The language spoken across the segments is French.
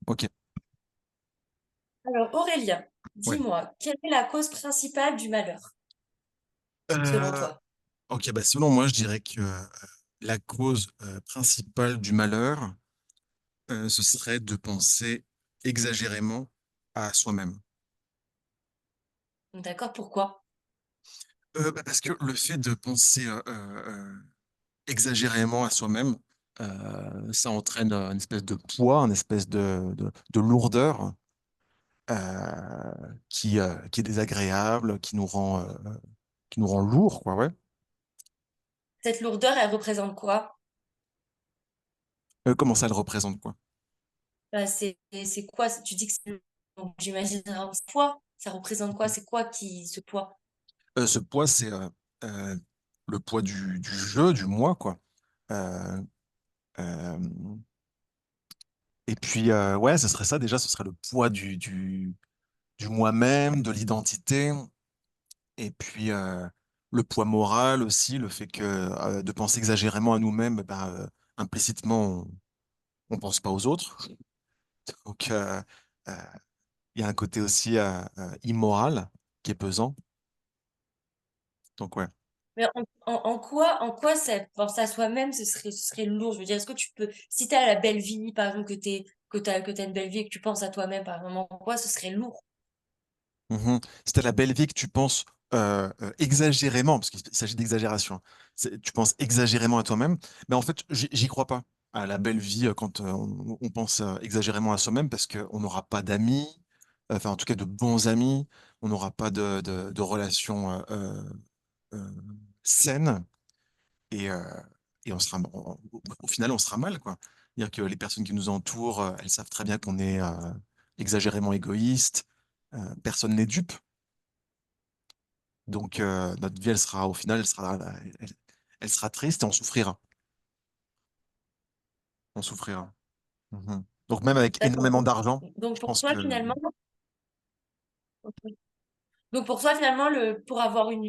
Ok. Alors, Aurélien, Ouais. dis-moi, quelle est la cause principale du malheur, selon Euh, toi? ok, bah selon moi, je dirais que la cause principale du malheur, ce serait de penser exagérément à soi-même. D'accord, pourquoi? Parce que le fait de penser exagérément à soi-même, ça entraîne une espèce de poids, une espèce de lourdeur euh, qui est désagréable, qui nous rend lourd, quoi, ouais. Cette lourdeur, elle représente quoi? Comment ça le représente, quoi? Bah, c'est quoi? Tu dis que c'est, donc, j'imagine un poids. Ça représente quoi? C'est quoi qui, ce poids? Ce poids, c'est euh, le poids du jeu, du moi, quoi. Euh, euh, et puis, ouais, ce serait ça déjà, ce serait le poids du moi-même, de l'identité. Et puis, le poids moral aussi, le fait que de penser exagérément à nous-mêmes, ben, implicitement, on pense pas aux autres. Donc, euh, il y a un côté aussi immoral qui est pesant. Donc, ouais. Mais en quoi ça, penser à soi-même, ce serait lourd? Je veux dire, est-ce que tu peux, si tu as la belle vie, par exemple, que t'as une belle vie et que tu penses à toi-même, par exemple, en quoi ce serait lourd? Mhm. Si t'as la belle vie que tu penses exagérément, parce qu'il s'agit d'exagération, hein, tu penses exagérément à toi-même, mais en fait, j'y crois pas à la belle vie quand on pense exagérément à soi-même, parce qu'on n'aura pas d'amis, enfin en tout cas de bons amis, on n'aura pas de relations euh, saines, et, euh, et au final, on sera mal, quoi. C'est-à-dire que les personnes qui nous entourent, elles savent très bien qu'on est exagérément égoïste, personne n'est dupe. Donc, notre vie, elle sera, au final, elle sera triste et on souffrira. On souffrira. Mhm. Donc, même avec D'accord. énormément d'argent, Donc, je pour pense toi, que finalement, Donc pour toi, finalement, pour avoir une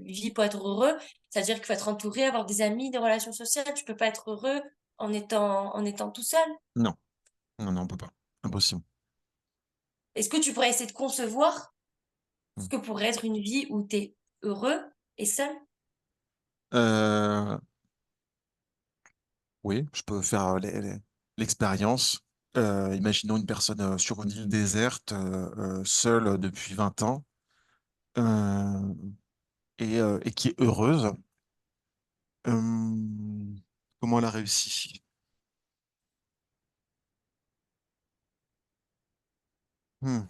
vie, pour être heureux, c'est-à-dire qu'il faut être entouré, avoir des amis, des relations sociales. Tu peux pas être heureux en étant tout seul. non, non, non, on peut pas. Impossible. Est-ce que tu pourrais essayer de concevoir ce Mhm. que pourrait être une vie où tu es heureux et seul? Euh, oui, je peux faire l'expérience. Imaginons une personne sur une île déserte, seule depuis 20 ans, euh, et qui est heureuse. Euh, Comment elle a réussi? Hmm,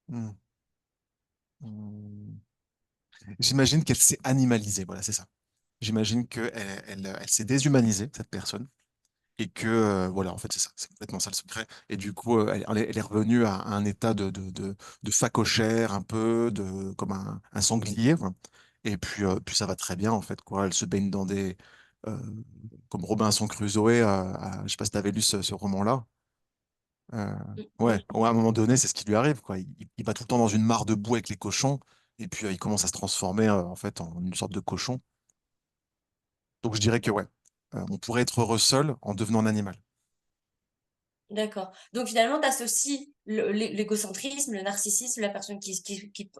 hmm, hmm. J'imagine qu'elle s'est animalisée, voilà, c'est ça. J'imagine qu'elle elle s'est déshumanisée, cette personne, et que, voilà, en fait, c'est ça, c'est complètement ça le secret. Et du coup, elle est revenue à un état de phacochère, un peu, comme un sanglier, quoi. Et puis ça va très bien, en fait, quoi. Elle se baigne euh, comme Robinson Crusoe, je sais pas si tu avais lu ce roman-là. Euh, ouais, Oui, ouais, à un moment donné, c'est ce qui lui arrive, quoi. Il va tout le temps dans une mare de boue avec les cochons, et puis il commence à se transformer, en fait, en une sorte de cochon. Donc je dirais que ouais, on pourrait être heureux seul en devenant un animal. d'accord. Donc finalement, tu associes l'égocentrisme, le narcissisme, la personne qui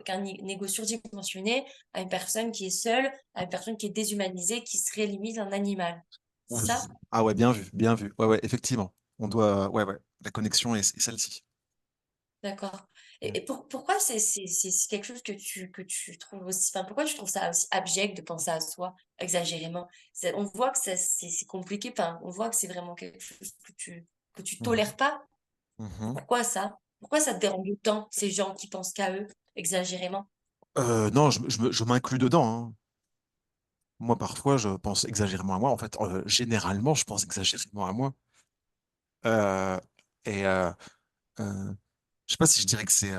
a un égo surdimensionné à une personne qui est seule, à une personne qui est déshumanisée, qui serait limite un animal. C'est Oui. ça? Ah ouais, bien vu, bien vu. Ouais, ouais, effectivement. On doit, ouais, ouais, la connexion est celle-ci. D'accord. Mm. Et pourquoi c'est quelque chose que tu trouves aussi, enfin, pourquoi tu trouves ça aussi abject de penser à soi exagérément? On voit que c'est compliqué, enfin, on voit que c'est vraiment quelque chose que tu Mhm. tolères pas. Mhm. Pourquoi ça? Pourquoi ça te dérange autant, ces gens qui pensent qu'à eux, exagérément? Non, je m'inclus dedans, hein. Moi, parfois, je pense exagérément à moi. En fait, généralement, je pense exagérément à moi. Euh, et euh, je sais pas si je dirais que c'est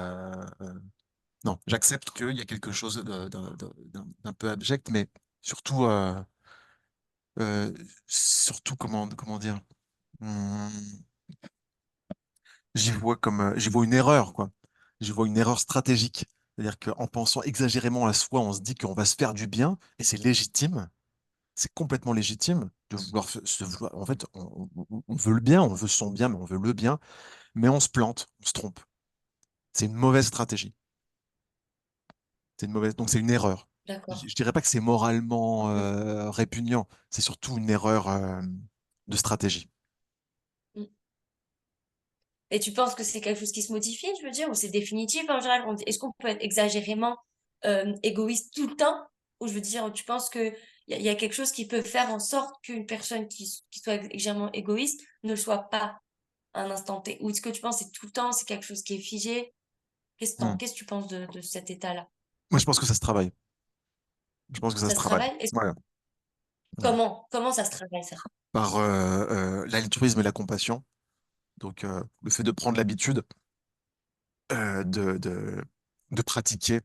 non, j'accepte qu'il y a quelque chose d'un peu abject, mais surtout, euh, surtout comment dire, hum, j'y vois une erreur, quoi. J'y vois une erreur stratégique. C'est-à-dire qu'en pensant exagérément à soi, on se dit qu'on va se faire du bien, et c'est légitime, c'est complètement légitime. de vouloir en fait, on veut le bien, on veut son bien, mais on veut le bien, mais on se plante, on se trompe. C'est une mauvaise stratégie. C'est une mauvaise, donc c'est une erreur. D'accord. Je dirais pas que c'est moralement Mm, répugnant, c'est surtout une erreur de stratégie. mm. Et tu penses que c'est quelque chose qui se modifie, je veux dire, ou c'est définitif en général? Est-ce qu'on peut être exagérément égoïste tout le temps? Ou je veux dire, tu penses que il y a quelque chose qui peut faire en sorte qu'une personne qui soit exagérément égoïste ne le soit pas à un instant T? Ou est-ce que tu penses que c'est tout le temps, c'est quelque chose qui est figé? Hmm. Qu'est-ce que tu penses de cet état-là? Moi, je pense que ça se travaille. Je pense que ça se Ça se travaille. travaille? Ouais. Ouais. Comment ça se travaille, ça? Par l'altruisme et la compassion. Donc, le fait de prendre l'habitude euh, de, de, de pratiquer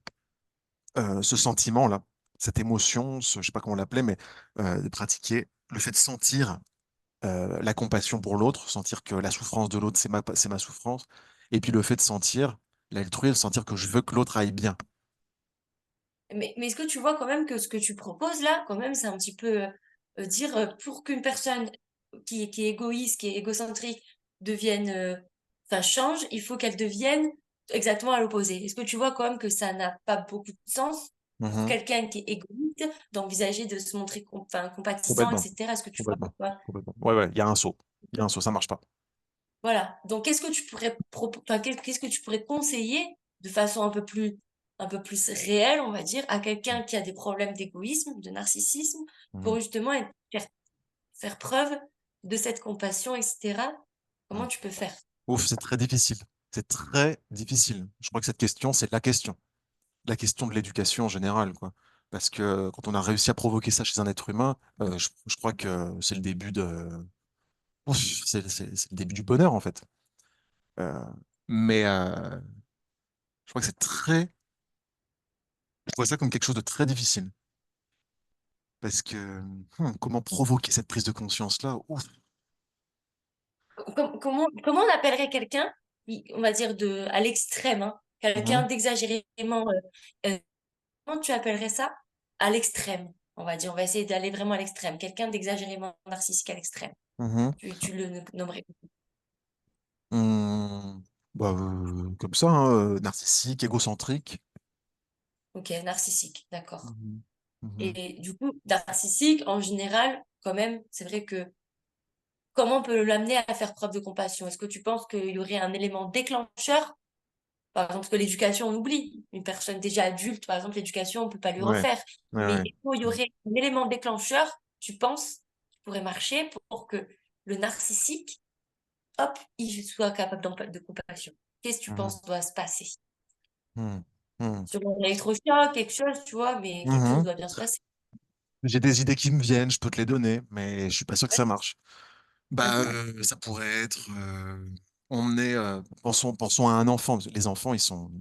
ce sentiment-là, cette émotion, je sais pas comment on l'appelait, mais de pratiquer le fait de sentir la compassion pour l'autre, sentir que la souffrance de l'autre, c'est ma souffrance, et puis le fait de sentir l'altruisme, sentir que je veux que l'autre aille bien. Mais est-ce que tu vois quand même que ce que tu proposes là, quand même, c'est un petit peu dire pour qu'une personne qui est égoïste, qui est égocentrique, devienne, enfin change, il faut qu'elle devienne exactement à l'opposé. Est-ce que tu vois quand même que ça n'a pas beaucoup de sens pour Mhm. quelqu'un qui est égoïste d'envisager de se montrer enfin, compatissant, Complètement, etc. Est-ce que tu vois complètement, pourquoi? complètement. Ouais, ouais, il y a un saut. Il y a un saut, ça marche pas. Voilà. Donc, qu'est-ce que tu pourrais enfin, qu'est-ce que tu pourrais conseiller de façon un peu plus réelle, on va dire, à quelqu'un qui a des problèmes d'égoïsme, de narcissisme, Mhm. pour justement faire preuve de cette compassion, etc. Mhm. Comment tu peux faire? Ouf, c'est très difficile. C'est très difficile. Je crois que cette question, c'est la question de l'éducation en général, quoi. Parce que quand on a réussi à provoquer ça chez un être humain, je crois que c'est le début ouf, c'est le début du bonheur, en fait. Euh, mais je crois que je vois ça comme quelque chose de très difficile. Parce que comment provoquer cette prise de conscience-là? Ouf. Comment on appellerait quelqu'un, on va dire à l'extrême, hein, quelqu'un Mhm, d'exagérément, euh, comment tu appellerais ça? À l'extrême, on va dire. On va essayer d'aller vraiment à l'extrême. Quelqu'un d'exagérément narcissique à l'extrême. mhm, Tu le nommerais. hum, bah, comme ça, hein, narcissique, égocentrique. Ok, narcissique, d'accord. Mhm, mhm. Et du coup, narcissique, en général, quand même, c'est vrai que comment on peut l'amener à faire preuve de compassion? Est-ce que tu penses qu'il y aurait un élément déclencheur? Par exemple, parce que l'éducation, on oublie. Une personne déjà adulte, par exemple, l'éducation, on peut pas lui Ouais, refaire. ouais, Mais ouais. est-ce qu'il y aurait un élément déclencheur, tu penses, qui pourrait marcher pour que le narcissique, hop, il soit capable de compassion? Qu'est-ce que tu Mhm, penses doit se passer? mhm, mhm, Sur un électrochoc, quelque chose, tu vois, mais quelque chose mhm. doit bien se passer. J'ai des idées qui me viennent, je peux te les donner, mais je suis pas sûr que Ouais. ça marche. Bah, Mhm. ça pourrait être. On est. Pensons à un enfant. Les enfants, ils sont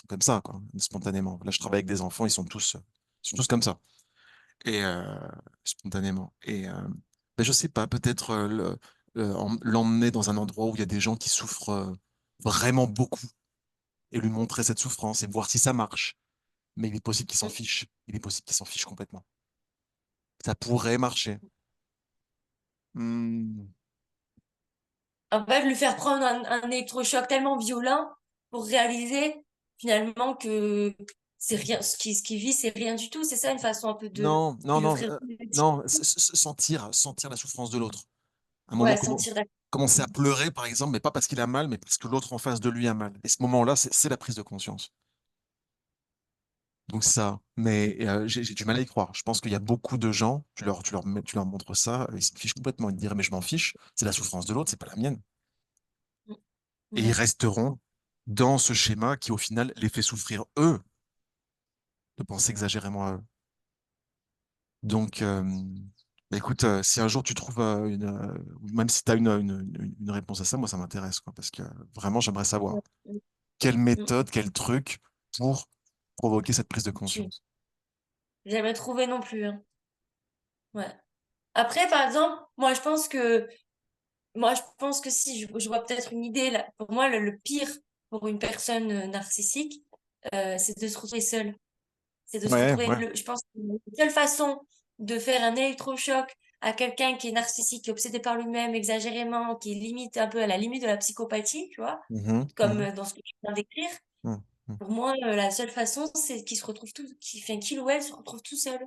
comme ça, quoi, spontanément. Là, je travaille avec des enfants, ils sont tous comme ça. Et spontanément. Et ben, je sais pas, peut-être l'emmener dans un endroit où il y a des gens qui souffrent vraiment beaucoup et lui montrer cette souffrance et voir si ça marche. Mais il est possible qu'il s'en fiche. Il est possible qu'il s'en fiche complètement. Ça pourrait marcher. Hmm. En fait, lui faire prendre un électrochoc tellement violent pour réaliser finalement que c'est rien, ce qu'il vit, c'est rien du tout. C'est ça une façon un peu de Non, non, lui non, offrir. non, sentir la souffrance de l'autre. À un moment, Ouais, sentir la. commencer à pleurer, par exemple, mais pas parce qu'il a mal, mais parce que l'autre en face de lui a mal. Et ce moment-là, c'est la prise de conscience. Donc ça, mais j'ai du mal à y croire. Je pense qu'il y a beaucoup de gens, tu leur montres ça, ils s'en fichent complètement. Ils te diraient, mais je m'en fiche, c'est la souffrance de l'autre, c'est pas la mienne. Et ils Ouais. resteront dans ce schéma qui, au final, les fait souffrir eux de penser exagérément à eux. Donc, bah, écoute, si un jour tu trouves même si tu as une réponse à ça, moi ça m'intéresse, quoi, parce que vraiment j'aimerais savoir Ouais. Mm. quelle Mm. méthode, quel truc pour provoquer cette prise de Tu- conscience. J'ai jamais trouvé non plus, hein. Ouais. Après, par exemple, moi, je pense que si, je vois peut-être une idée là. Pour moi, le pire pour une personne narcissique, c'est de se retrouver seule. C'est de se Ouais, retrouver ouais. je pense que la seule façon de faire un électrochoc à quelqu'un qui est narcissique, qui est obsédé par lui-même, exagérément, qui est limite un peu à la limite de la psychopathie, tu vois, Mhm, comme mhm, dans ce que tu viens d'écrire. mhm, mhm, Pour moi, la seule façon, c'est qu'il se retrouve tout, qu'il ou elle se retrouve tout seul,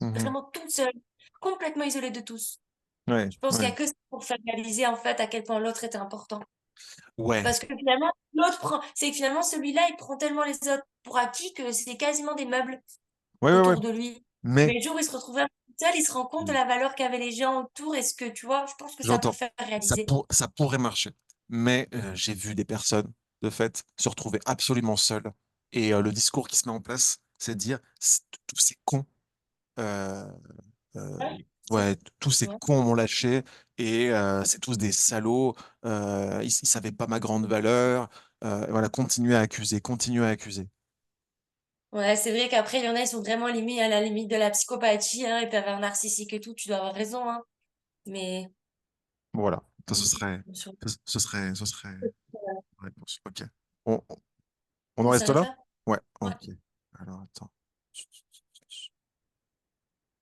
mhm. vraiment tout seul, complètement isolé de tous. Ouais, Je pense qu'il y ouais, a que ça pour faire réaliser en fait à quel point l'autre était important. ouais, Parce que finalement, l'autre prend, c'est que finalement celui-là, il prend tellement les autres pour acquis que c'est quasiment des meubles ouais, ouais, ouais. autour de lui. Mais Mais le jour où il se retrouvait un peu seul, il se rend compte de la valeur qu'avaient les gens autour et ce que, tu vois, je pense que ça peut j'entends, faire réaliser. ça pourrait marcher. Mais j'ai vu des personnes, de fait, se retrouver absolument seules. Et le discours qui se met en place, c'est de dire, tous ces cons, euh, euh, Ouais, ça, ouais, tous tu ces vois. cons m'ont lâché et c'est tous des salauds. Ils savaient pas ma grande valeur. Voilà, continuer à accuser, continuer à accuser. Ouais, c'est vrai qu'après, il y en a, ils sont vraiment limite à la limite de la psychopathie, hein, ils peuvent avoir narcissique et tout, tu dois avoir raison, hein. Mais, Voilà, ça, mm, sur- ce serait la réponse. Ok. On, on en ça reste s'arrête là? là? Ouais, Ouais. ok. Alors, attends.